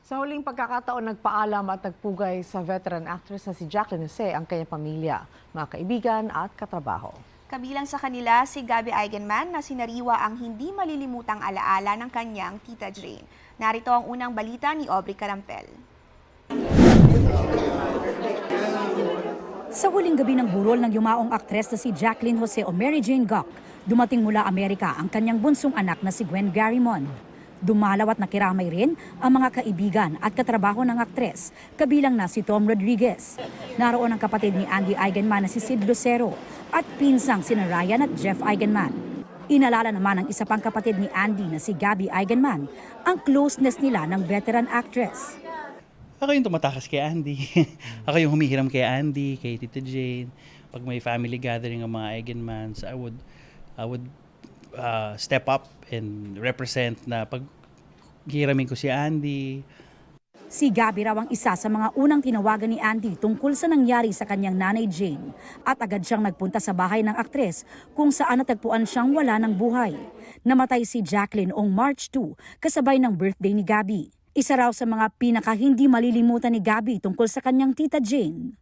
Sa huling pagkakataon, nagpaalam at nagpugay sa veteran actress na si Jacqueline Jose ang kanyang pamilya, mga kaibigan at katrabaho. Kabilang sa kanila si Gabby Eigenman na sinariwa ang hindi malilimutang alaala ng kanyang Tita Jane. Narito ang unang balita ni Aubrey Carampel. Sa huling gabi ng burol ng yumaong aktres na si Jacqueline Jose o Mary Jane Gok, dumating mula Amerika ang kanyang bunsong anak na si Gwen Garrimon. Dumalaw at nakiramay rin ang mga kaibigan at katrabaho ng aktres, kabilang na si Tom Rodriguez. Naroon ang kapatid ni Andy Eigenman na si Sid Lucero at pinsang sina Ryan at Jeff Eigenman. Inalala naman ng isa pang kapatid ni Andy na si Gabby Eigenman ang closeness nila ng veteran actress. Ako yung tumatakas kay Andy. Ako yung humihiram kay Andy, kay Tita Jane. Pag may family gathering ng mga Eigenmans, I would step up and represent na pag hiramin ko si Andy. Si Gabby raw ang isa sa mga unang tinawagan ni Andy tungkol sa nangyari sa kanyang nanay Jane at agad siyang nagpunta sa bahay ng aktres kung saan natagpuan siyang wala ng buhay. Namatay si Jacqueline noong March 2 kasabay ng birthday ni Gabby. Isa raw sa mga pinaka hindi malilimutan ni Gabby tungkol sa kanyang Tita Jane.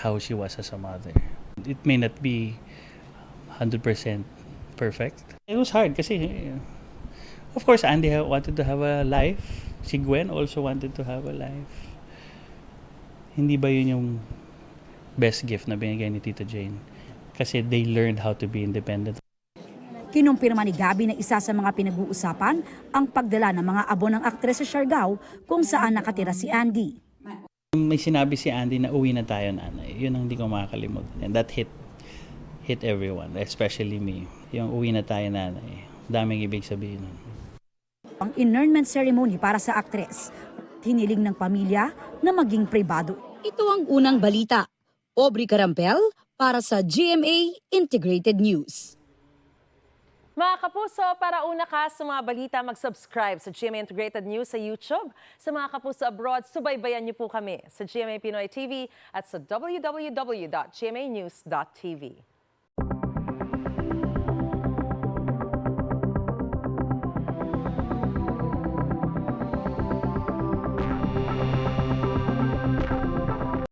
How she was as a mother. It may not be 100% perfect. It was hard kasi, of course, Andy wanted to have a life. Si Gwen also wanted to have a life. Hindi ba yun yung best gift na binigay ni Tita Jane? Kasi they learned how to be independent. Kinumpirma ni Gabby na isa sa mga pinag-uusapan ang pagdala ng mga abo ng aktres sa Siargao kung saan nakatira si Andy. May sinabi si Andy na uwi na tayo, nanay. Yun ang hindi ko makakalimutan. And that hit everyone, especially me. Yung uwi na tayo, nanay. Daming ibig sabihin nun. Ang inurnment ceremony para sa aktres, hiniling ng pamilya na maging pribado. Ito ang unang balita. Aubrey Carampel para sa GMA Integrated News. Mga kapuso, para una ka sa mga balita, mag-subscribe sa GMA Integrated News sa YouTube. Sa mga kapuso abroad, subaybayan niyo po kami sa GMA Pinoy TV at sa www.gmanews.tv.